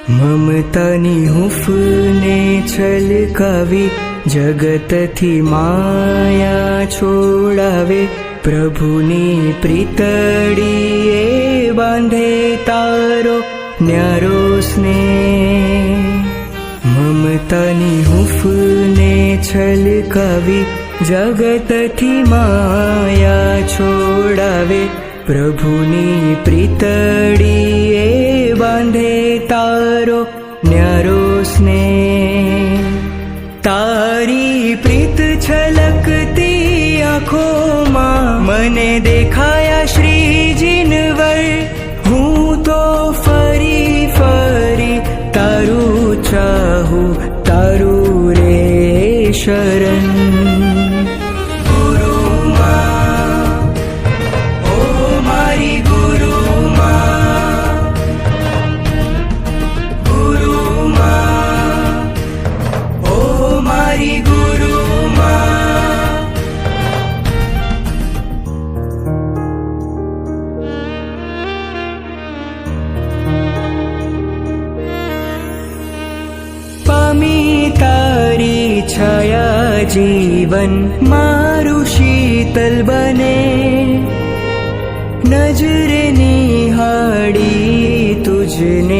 મમતાની હૂંફને છલકાવી જગતથી માયા છોડાવે, પ્રભુની પ્રીતડીએ બાંધે તારો ન્યારો સ્નેહ. મમતાની હૂંફને છલકાવી જગતથી માયા છોડાવે, પ્રભુની પ્રીતડીએ બાંધે તારો ન્યારો સ્નેહ. તારી પ્રીત છલકતી આંખોમાં મને દેખાયા શ્રીજીનવર. હું તો ફરી ફરી તારું ચાહું, તારું રે શરણ. તારી છાયા જીવન મારું શીતલ બને, નજરે નિહાળી તુજને